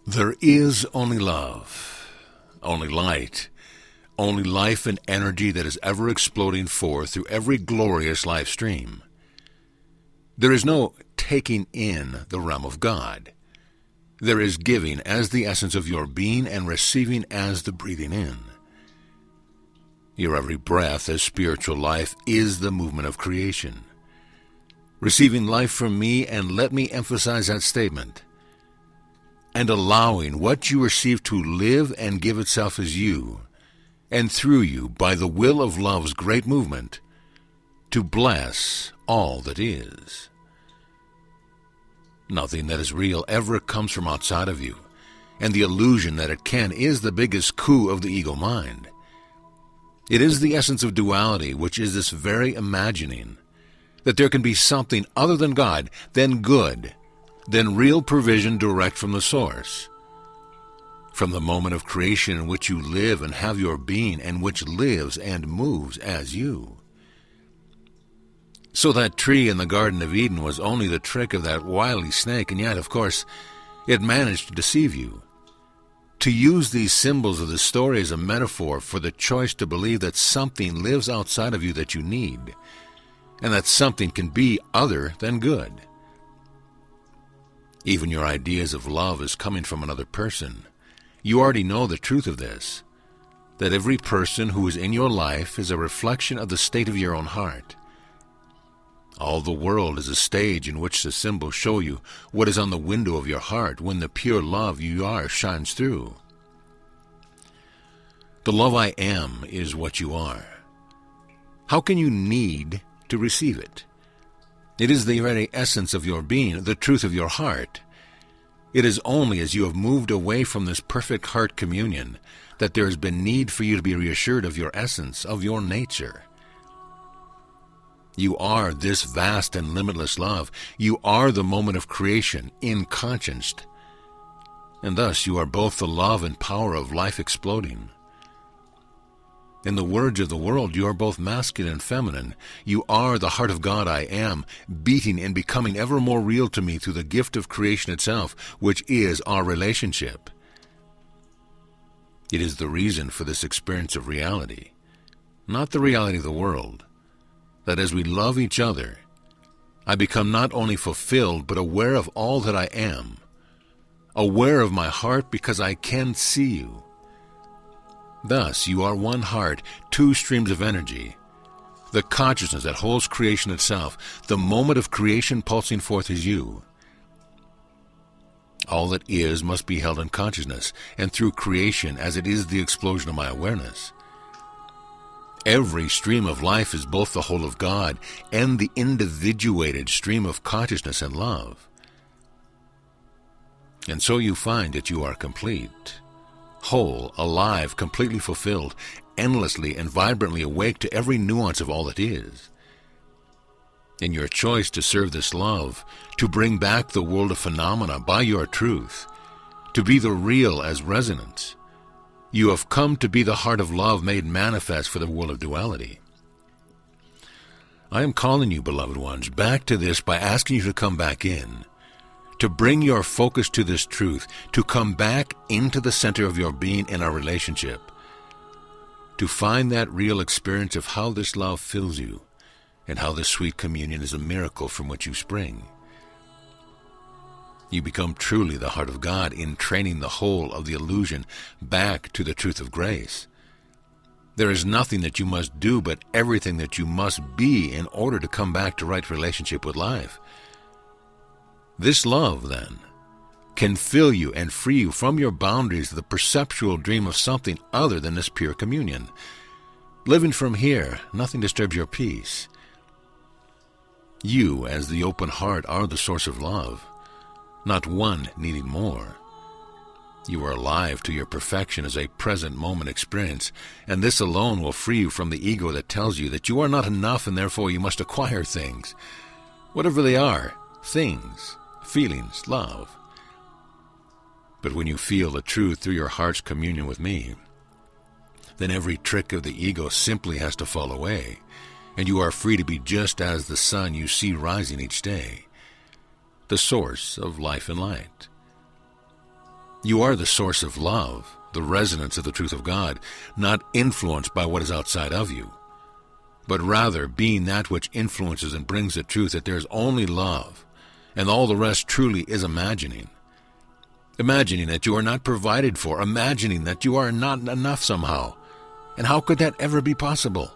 There is only love, only light, only life and energy that is ever exploding forth through every glorious life stream. There is no taking in the realm of God. There is giving as the essence of your being and receiving as the breathing in. Your every breath as spiritual life is the movement of creation. Receiving life from me, and let me emphasize that statement, and allowing what you receive to live and give itself as you, and through you by the will of love's great movement, to bless all that is. Nothing that is real ever comes from outside of you, and the illusion that it can is the biggest coup of the ego mind. It is the essence of duality, which is this very imagining that there can be something other than God, than good, than real provision direct from the source. From the moment of creation in which you live and have your being, and which lives and moves as you. So that tree in the Garden of Eden was only the trick of that wily snake, and yet, of course, it managed to deceive you. To use these symbols of the story as a metaphor for the choice to believe that something lives outside of you that you need, and that something can be other than good. Even your ideas of love is coming from another person. You already know the truth of this, that every person who is in your life is a reflection of the state of your own heart. All the world is a stage in which the symbols show you what is on the window of your heart when the pure love you are shines through. The love I am is what you are. How can you need to receive it? It is the very essence of your being, the truth of your heart. It is only as you have moved away from this perfect heart communion that there has been need for you to be reassured of your essence, of your nature. You are this vast and limitless love. You are the moment of creation, inconscienced. And thus you are both the love and power of life exploding. In the words of the world, you are both masculine and feminine. You are the heart of God I am, beating and becoming ever more real to me through the gift of creation itself, which is our relationship. It is the reason for this experience of reality, not the reality of the world, that as we love each other, I become not only fulfilled, but aware of all that I am, aware of my heart because I can see you. Thus, you are one heart, two streams of energy, the consciousness that holds creation itself, the moment of creation pulsing forth is you. All that is must be held in consciousness, and through creation as it is the explosion of my awareness. Every stream of life is both the whole of God and the individuated stream of consciousness and love. And so you find that you are complete, whole, alive, completely fulfilled, endlessly and vibrantly awake to every nuance of all that is. In your choice to serve this love, to bring back the world of phenomena by your truth, to be the real as resonance, you have come to be the heart of love made manifest for the world of duality. I am calling you, beloved ones, back to this by asking you to come back in, to bring your focus to this truth, to come back into the center of your being in our relationship, to find that real experience of how this love fills you and how this sweet communion is a miracle from which you spring. You become truly the heart of God in training the whole of the illusion back to the truth of grace. There is nothing that you must do, but everything that you must be in order to come back to right relationship with life. This love, then, can fill you and free you from your boundaries of the perceptual dream of something other than this pure communion. Living from here, nothing disturbs your peace. You, as the open heart, are the source of love, not one needing more. You are alive to your perfection as a present moment experience, and this alone will free you from the ego that tells you that you are not enough and therefore you must acquire things, whatever they are, things, feelings, love. But when you feel the truth through your heart's communion with me, then every trick of the ego simply has to fall away, and you are free to be just as the sun you see rising each day, the source of life and light. You are the source of love, the resonance of the truth of God, not influenced by what is outside of you, but rather being that which influences and brings the truth that there is only love, and all the rest truly is imagining. Imagining that you are not provided for, imagining that you are not enough somehow. And how could that ever be possible?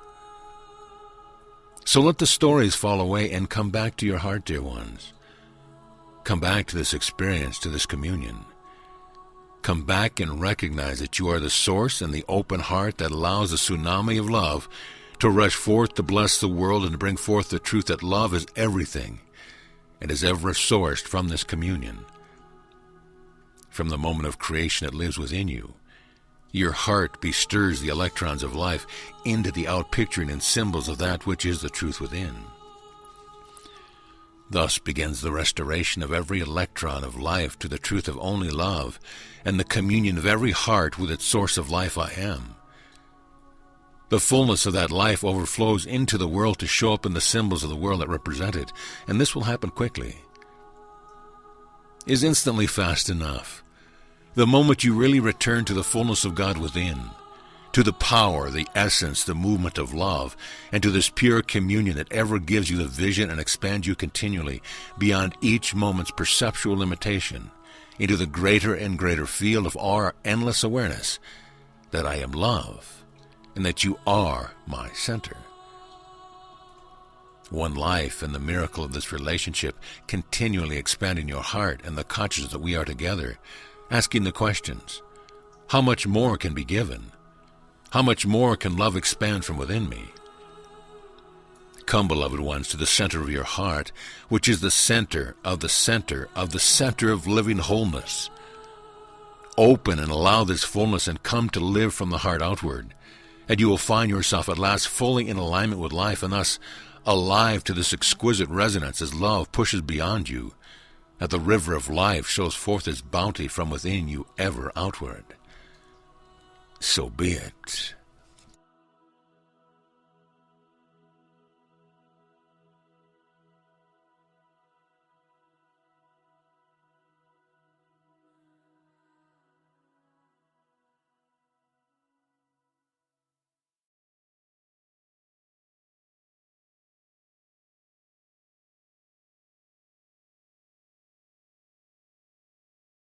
So let the stories fall away and come back to your heart, dear ones. Come back to this experience, to this communion. Come back and recognize that you are the source and the open heart that allows the tsunami of love to rush forth to bless the world and to bring forth the truth that love is everything and is ever sourced from this communion. From the moment of creation it lives within you. Your heart bestirs the electrons of life into the outpicturing and symbols of that which is the truth within. Thus begins the restoration of every electron of life to the truth of only love, and the communion of every heart with its source of life I am. The fullness of that life overflows into the world to show up in the symbols of the world that represent it, and this will happen quickly. Is instantly fast enough. The moment you really return to the fullness of God within, to the power, the essence, the movement of love, and to this pure communion that ever gives you the vision and expands you continually beyond each moment's perceptual limitation into the greater and greater field of our endless awareness that I am love and that you are my center. One life and the miracle of this relationship continually expanding your heart and the consciousness that we are together, asking the questions, how much more can be given? How much more can love expand from within me? Come, beloved ones, to the center of your heart, which is the center of the center of the center of living wholeness. Open and allow this fullness and come to live from the heart outward, and you will find yourself at last fully in alignment with life and thus alive to this exquisite resonance as love pushes beyond you, that the river of life shows forth its bounty from within you ever outward. So be it.